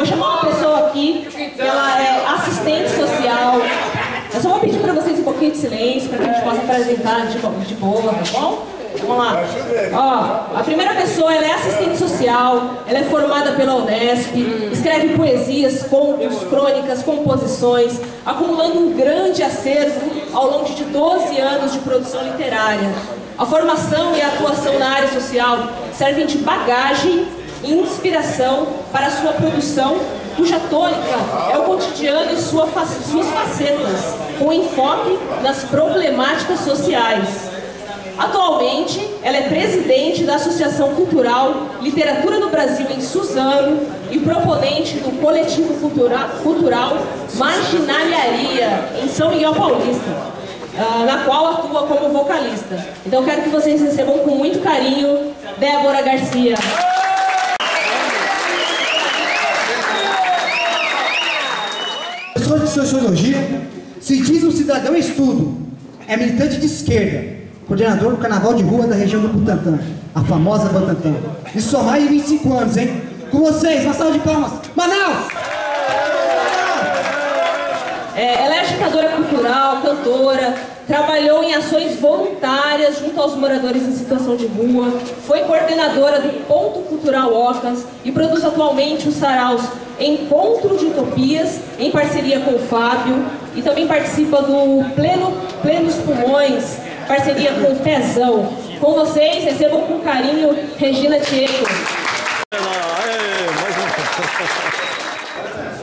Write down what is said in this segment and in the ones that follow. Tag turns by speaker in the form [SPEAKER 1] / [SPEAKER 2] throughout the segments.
[SPEAKER 1] Vou chamar uma pessoa aqui, que ela é assistente social. Eu só vou pedir para vocês um pouquinho de silêncio, para que a gente possa apresentar de boa, tá bom? Vamos lá. Ó, a primeira pessoa, ela é assistente social, ela é formada pela Unesp, escreve poesias, contos, crônicas, composições, acumulando um grande acervo ao longo de 12 anos de produção literária. A formação e a atuação na área social servem de bagagem e inspiração para a sua produção, cuja tônica é o cotidiano e suas facetas, com enfoque nas problemáticas sociais. Atualmente, ela é presidente da Associação Cultural Literatura no Brasil em Suzano e proponente do coletivo cultural Marginalharia, em São Miguel Paulista, na qual atua como vocalista. Então, eu quero que vocês recebam com muito carinho Débora Garcia.
[SPEAKER 2] Professor de Sociologia, se diz um cidadão em estudo, é militante de esquerda, coordenador do Carnaval de Rua da região do Butantã, a famosa Butantã. Isso são mais de 25 anos, hein? Com vocês, uma salva de palmas. Manaus!
[SPEAKER 1] Ela é agitadora cultural, cantora, trabalhou em ações voluntárias junto aos moradores em situação de rua, foi coordenadora do Ponto Cultural Ocas e produz atualmente os saraus Encontro de Utopias, em parceria com o Fábio, e também participa do Plenos Pulmões, parceria com o Pezão. Com vocês, recebam com carinho Regina Tieco.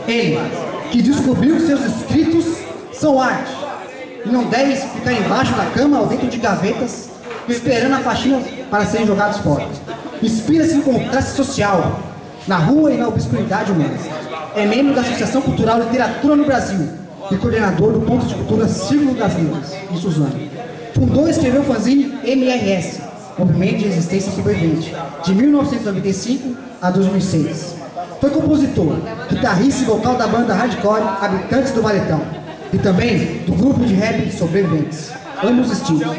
[SPEAKER 2] Ele, que descobriu que seus escritos são arte e não devem ficar embaixo da cama ou dentro de gavetas, esperando a faxina para serem jogados fora. Inspira-se em classe social, na rua e na obscuridade humana. É membro da Associação Cultural Literatura no Brasil e coordenador do Ponto de Cultura Círculo das Letras, em Suzano. Fundou e escreveu o fanzine MRS, Movimento de Resistência Sobrevivente, de 1995 a 2006. Foi compositor, guitarrista e vocal da banda hardcore Habitantes do Valetão e também do grupo de rap Sobreviventes, ambos estilos.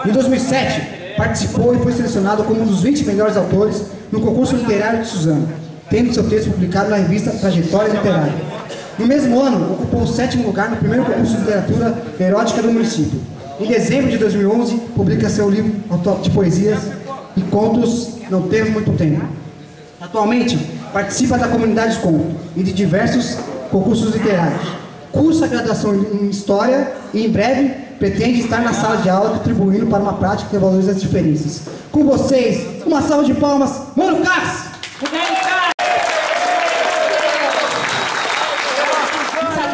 [SPEAKER 2] Em 2007, participou e foi selecionado como um dos 20 melhores autores no concurso literário de Suzano, tendo seu texto publicado na revista Trajetória Literária. No mesmo ano, ocupou o 7º lugar no primeiro concurso de literatura erótica do município. Em dezembro de 2011, publica seu livro de poesias e contos Não Temos Muito Tempo. Atualmente, participa da Comunidade Conto e de diversos concursos literários. Cursa a graduação em História e, em breve, pretende estar na sala de aula contribuindo para uma prática que valoriza as diferenças. Com vocês, uma salva de palmas, Mano Cass!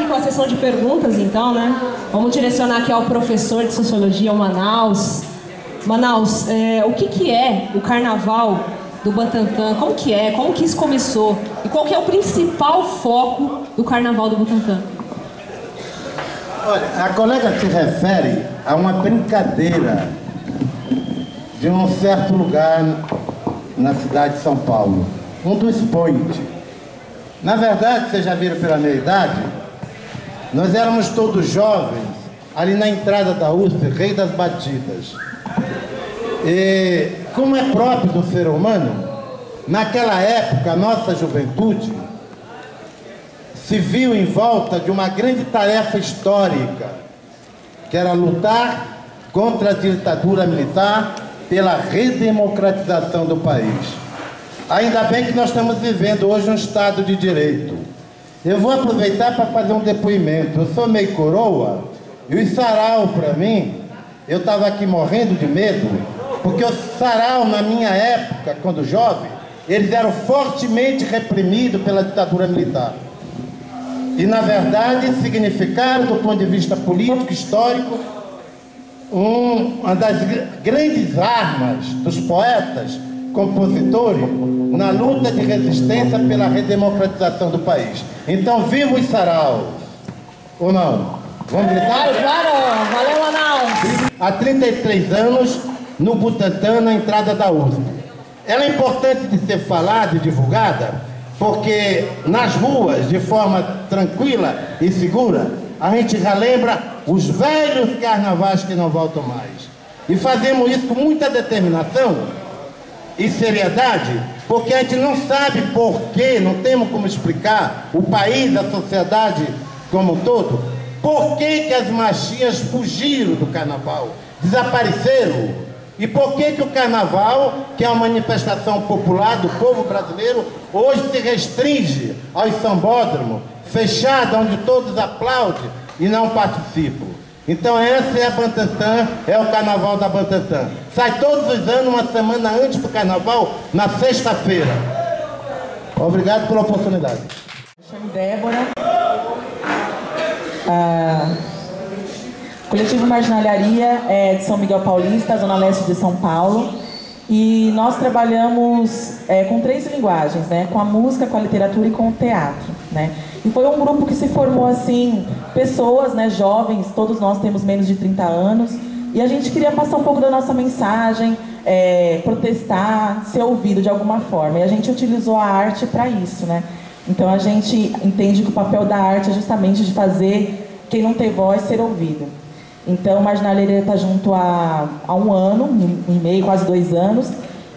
[SPEAKER 1] Com a sessão de perguntas, então, né? Vamos direcionar aqui ao professor de Sociologia, o Manaus. Manaus, o que é o Carnaval do Butantã? Como que é? Como que isso começou? E qual que é o principal foco do Carnaval do Butantã?
[SPEAKER 3] Olha, a colega se refere a uma brincadeira de um certo lugar na cidade de São Paulo, um dos point. Na verdade, vocês já viram pela minha idade, nós éramos todos jovens, ali na entrada da USP, Rei das Batidas. E, como é próprio do ser humano, naquela época, a nossa juventude se viu em volta de uma grande tarefa histórica, que era lutar contra a ditadura militar pela redemocratização do país. Ainda bem que nós estamos vivendo hoje um Estado de Direito. Eu vou aproveitar para fazer um depoimento. Eu sou meio coroa, e o sarau, para mim, eu estava aqui morrendo de medo, porque o sarau, na minha época, quando jovem, eles eram fortemente reprimidos pela ditadura militar. E, na verdade, significaram, do ponto de vista político, histórico, uma das grandes armas dos poetas, compositores, na luta de resistência pela redemocratização do país. Então, viva o sarau! Ou não? Vamos gritar?
[SPEAKER 1] Claro! Valeu, Manaus!
[SPEAKER 3] Há 33 anos, no Butantã, na entrada da USP. Ela é importante de ser falada e divulgada, porque nas ruas, de forma tranquila e segura, a gente relembra os velhos carnavais que não voltam mais. E fazemos isso com muita determinação, e seriedade, porque a gente não sabe por quê, não temos como explicar, o país, a sociedade como um todo, por que as marchinhas fugiram do carnaval, desapareceram, e por que o carnaval, que é uma manifestação popular do povo brasileiro, hoje se restringe aos sambódromos, fechado, onde todos aplaudem e não participam. Então essa é a Bantantã, é o carnaval da Bantantã. Sai todos os anos, uma semana antes do carnaval, na sexta-feira. Obrigado pela oportunidade.
[SPEAKER 4] Me chamo Débora. Coletivo Marginalharia é de São Miguel Paulista, Zona Leste de São Paulo. E nós trabalhamos com 3 linguagens, né? Com a música, com a literatura e com o teatro, né? E foi um grupo que se formou assim, pessoas, né, jovens, todos nós temos menos de 30 anos, e a gente queria passar um pouco da nossa mensagem, protestar, ser ouvido de alguma forma. E a gente utilizou a arte para isso, né? Então a gente entende que o papel da arte é justamente de fazer quem não tem voz ser ouvido. Então, Marginalharia está junto há 1 ano, 1 e meio, quase 2 anos,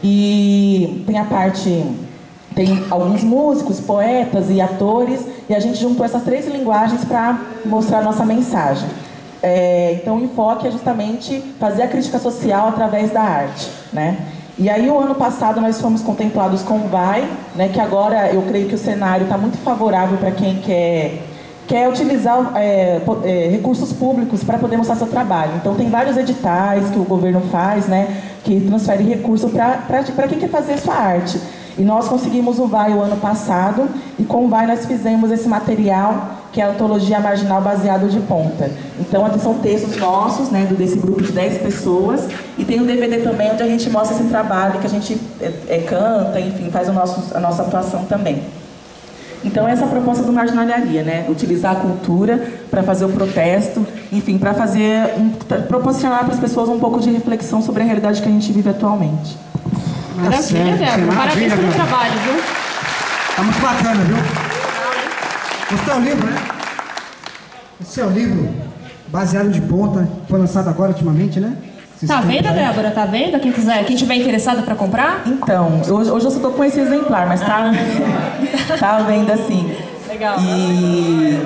[SPEAKER 4] e tem alguns músicos, poetas e atores, e a gente juntou essas 3 linguagens para mostrar a nossa mensagem. Então, o enfoque é justamente fazer a crítica social através da arte, né? E aí, o ano passado, nós fomos contemplados com o VAI, né, que agora eu creio que o cenário está muito favorável para quem quer utilizar recursos públicos para poder mostrar seu trabalho. Então, tem vários editais que o governo faz, né, que transfere recurso para quem quer fazer sua arte. E nós conseguimos o VAI o ano passado, e com o VAI nós fizemos esse material, que é a Antologia Marginal Baseado de Ponta. Então, aqui são textos nossos, né, desse grupo de 10 pessoas, e tem um DVD também onde a gente mostra esse trabalho, que a gente canta, enfim, faz a nossa atuação também. Então, essa é a proposta do Marginalharia, né? Utilizar a cultura para fazer o protesto, enfim, para proporcionar para as pessoas um pouco de reflexão sobre a realidade que a gente vive atualmente.
[SPEAKER 1] Maravilha, Débora. Parabéns pelo trabalho, viu?
[SPEAKER 2] Tá muito bacana, viu? Gostou do livro, né? Esse é o livro Baseado de Ponta, foi lançado agora ultimamente, né?
[SPEAKER 1] Tá vendo, Débora? Tá vendo? Quem tiver interessado para comprar?
[SPEAKER 4] Então, hoje eu só estou com esse exemplar, mas tá à venda assim.
[SPEAKER 1] Legal.
[SPEAKER 4] E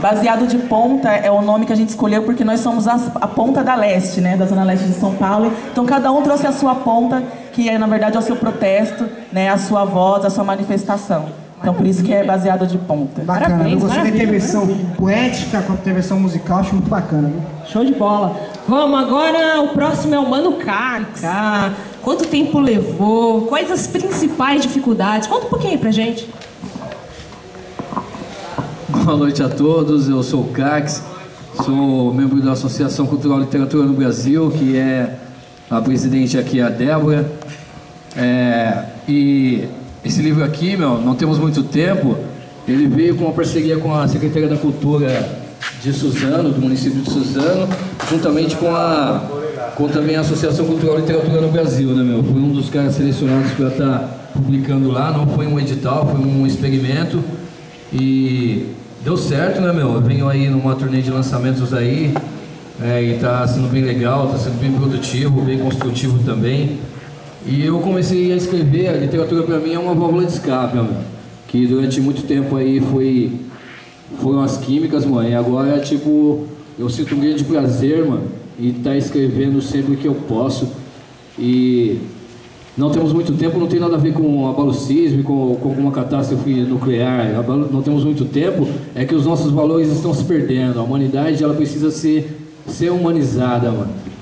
[SPEAKER 4] Baseado de Ponta é o nome que a gente escolheu porque nós somos a ponta da leste, né? Da Zona Leste de São Paulo. Então, cada um trouxe a sua ponta, que na verdade é o seu protesto, né? A sua voz, a sua manifestação. Então, por isso que é Baseado de Ponta.
[SPEAKER 2] Bacana,
[SPEAKER 1] parabéns,
[SPEAKER 2] eu gostei da intervenção poética com a intervenção musical, acho muito bacana, viu?
[SPEAKER 1] Show de bola. Vamos agora, o próximo é o Mano K. Quanto tempo levou? Quais as principais dificuldades? Conta um pouquinho aí pra gente.
[SPEAKER 5] Boa noite a todos, eu sou o Cax, sou membro da Associação Cultural e Literatura no Brasil, que é a presidente aqui, a Débora. E esse livro aqui, não temos muito tempo, ele veio com uma parceria com a Secretaria da Cultura de Suzano, do município de Suzano, juntamente com também a Associação Cultural e Literatura no Brasil, né, Foi um dos caras selecionados para estar publicando lá, não foi um edital, foi um experimento e deu certo, né, Eu venho aí numa turnê de lançamentos aí e tá sendo bem legal, tá sendo bem produtivo, bem construtivo também. E eu comecei a escrever, a literatura para mim é uma válvula de escape, que durante muito tempo aí foram as químicas, mano, e agora, tipo, eu sinto um grande prazer, e tá escrevendo sempre que eu posso. E não temos muito tempo, não tem nada a ver com abalo sísmico, com alguma catástrofe nuclear, não temos muito tempo, é que os nossos valores estão se perdendo, a humanidade, ela precisa ser humanizada,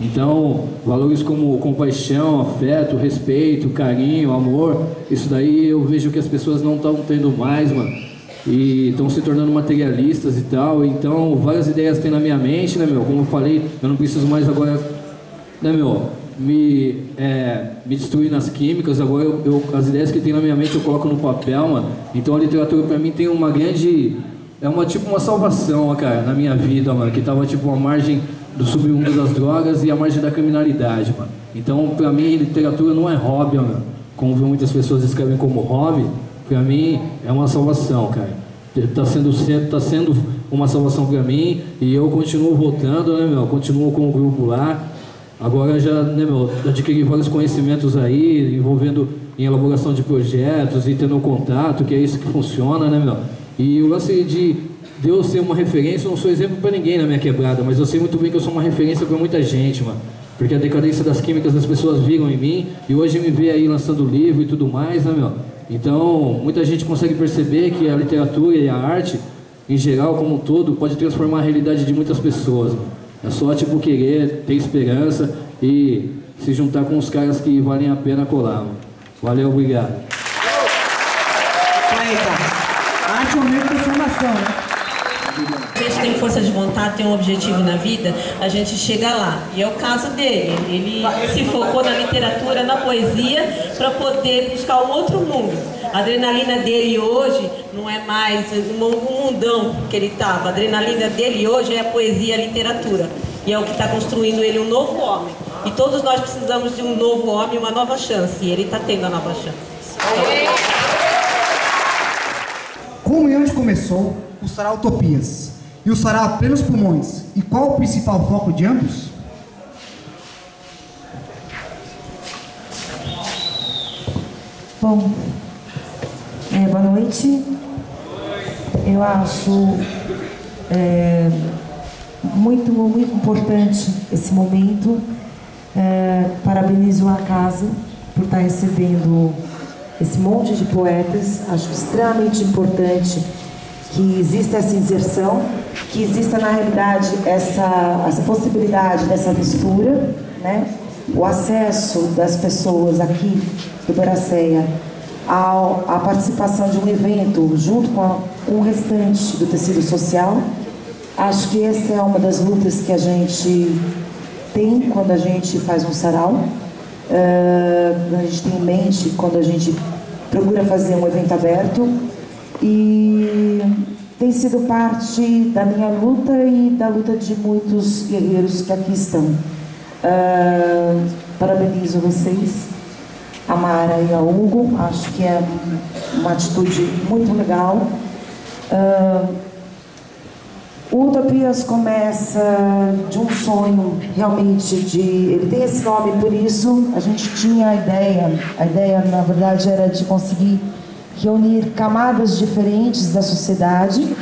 [SPEAKER 5] Então, valores como compaixão, afeto, respeito, carinho, amor, isso daí eu vejo que as pessoas não estão tendo mais, e estão se tornando materialistas e tal. Então, várias ideias tem na minha mente, né, Como eu falei, eu não preciso mais agora, né, me destruir nas químicas. Agora, as ideias que tem na minha mente eu coloco no papel, Então, a literatura para mim tem uma grande... tipo uma salvação, cara, na minha vida, que tava tipo a margem do submundo das drogas e a margem da criminalidade, Então, pra mim, literatura não é hobby, Como muitas pessoas escrevem como hobby, pra mim é uma salvação, cara. Tá sendo uma salvação pra mim e eu continuo votando, né, Continuo com o grupo lá, Agora já, né, meu, adquiri vários conhecimentos aí, envolvendo em elaboração de projetos e tendo um contato, que é isso que funciona, né, meu? E o lance de eu ser uma referência, eu não sou exemplo para ninguém na minha quebrada, mas eu sei muito bem que eu sou uma referência para muita gente, mano. Porque a decadência das químicas as pessoas viram em mim e hoje me vê aí lançando livro e tudo mais, né, meu? Então, muita gente consegue perceber que a literatura e a arte, em geral, como um todo, pode transformar a realidade de muitas pessoas, mano. É só, tipo, querer, ter esperança e se juntar com os caras que valem a pena colar, mano. Valeu, obrigado.
[SPEAKER 2] Aí, tá. Arte é um meio de transformação, né?
[SPEAKER 6] A gente tem força de vontade, tem um objetivo na vida, a gente chega lá. E é o caso dele. Ele se focou na literatura, na poesia, para poder buscar um outro mundo. A adrenalina dele hoje não é mais um mundão que ele estava. A adrenalina dele hoje é a poesia e a literatura. E é o que está construindo ele um novo homem. E todos nós precisamos de um novo homem, uma nova chance. E ele está tendo a nova chance.
[SPEAKER 2] Como e onde começou o Sarau Utopias e o Sarau a Plenos Pulmões? E qual o principal foco de ambos?
[SPEAKER 7] Bom, boa noite. Eu acho muito importante esse momento. Parabenizo a casa por estar recebendo esse monte de poetas. Acho extremamente importante que exista essa inserção, que exista na realidade essa possibilidade dessa mistura, né? O acesso das pessoas aqui do Beracéia à participação de um evento junto com o restante do tecido social. Acho que essa é uma das lutas que a gente tem quando a gente faz um sarau. A gente tem em mente quando a gente procura fazer um evento aberto, e tem sido parte da minha luta e da luta de muitos guerreiros que aqui estão. Parabenizo vocês, a Mara e a Hugo. Acho que é uma atitude muito legal. O Utopias começa de um sonho realmente ele tem esse nome por isso. A gente tinha a ideia na verdade era de conseguir reunir camadas diferentes da sociedade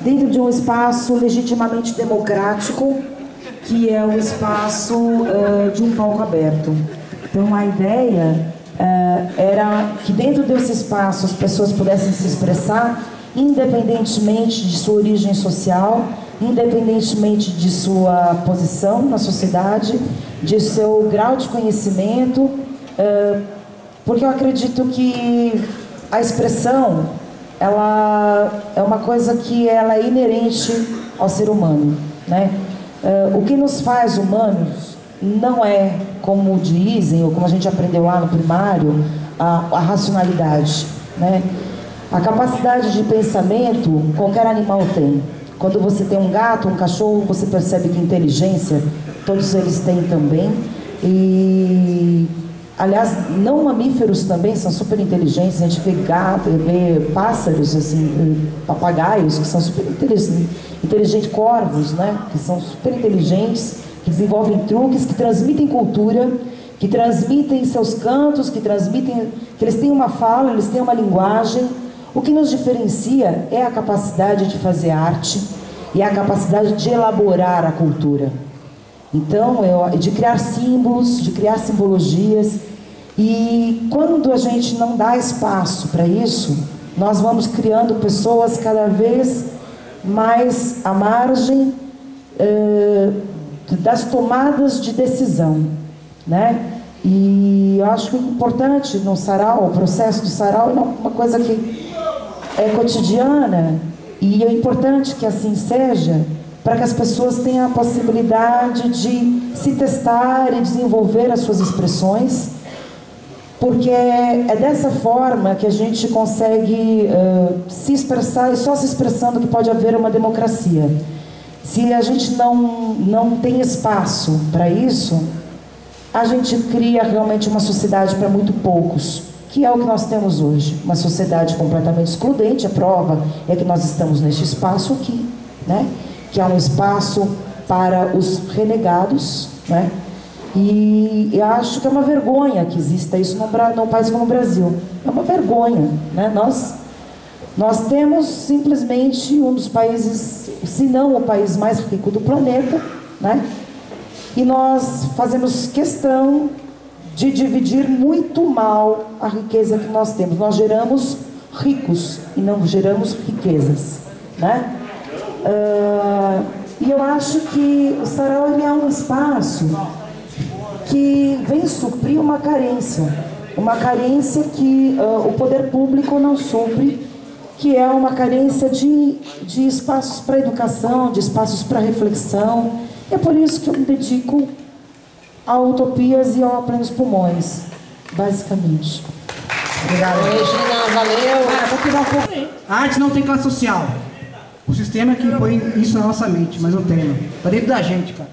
[SPEAKER 7] dentro de um espaço legitimamente democrático, que é o espaço de um palco aberto. Então a ideia era que dentro desse espaço as pessoas pudessem se expressar independentemente de sua origem social, independentemente de sua posição na sociedade, de seu grau de conhecimento, porque eu acredito que a expressão, ela é uma coisa que ela é inerente ao ser humano, né? O que nos faz humanos não é, como dizem, ou como a gente aprendeu lá no primário, a racionalidade, né? A capacidade de pensamento qualquer animal tem. Quando você tem um gato, um cachorro, você percebe que inteligência todos eles têm também. E, aliás, não mamíferos também são super inteligentes. A gente vê gato, vê pássaros, assim, papagaios que são super inteligentes, corvos, né? Que são super inteligentes, que desenvolvem truques, que transmitem cultura, que transmitem seus cantos, que eles têm uma fala, eles têm uma linguagem. O que nos diferencia é a capacidade de fazer arte e a capacidade de elaborar a cultura. Então, de criar símbolos, de criar simbologias. E quando a gente não dá espaço para isso, nós vamos criando pessoas cada vez mais à margem das tomadas de decisão, né? E eu acho que é importante no sarau, o processo do sarau é uma coisa que é cotidiana, e é importante que assim seja, para que as pessoas tenham a possibilidade de se testar e desenvolver as suas expressões, porque é dessa forma que a gente consegue se expressar, e só se expressando que pode haver uma democracia. Se a gente não tem espaço para isso, a gente cria realmente uma sociedade para muito poucos, que é o que nós temos hoje, uma sociedade completamente excludente. A prova é que nós estamos neste espaço aqui, né? Que é um espaço para os renegados, né? E eu acho que é uma vergonha que exista isso num país como o Brasil. É uma vergonha, né? Nós temos simplesmente um dos países, se não o país mais rico do planeta, né? E nós fazemos questão de dividir muito mal a riqueza que nós temos. Nós geramos ricos e não geramos riquezas, né? E eu acho que o Sarau ele é um espaço que vem suprir uma carência que o poder público não supre, que é uma carência de espaços para educação, de espaços para reflexão. É por isso que eu me dedico a utopias e ao Plenos Pulmões, basicamente.
[SPEAKER 2] Obrigado.
[SPEAKER 1] Regina, valeu.
[SPEAKER 2] Cara, vou tirar um pouco. A arte não tem classe social. O sistema é que põe isso na nossa mente, mas não tem, não. Tá dentro da gente, cara.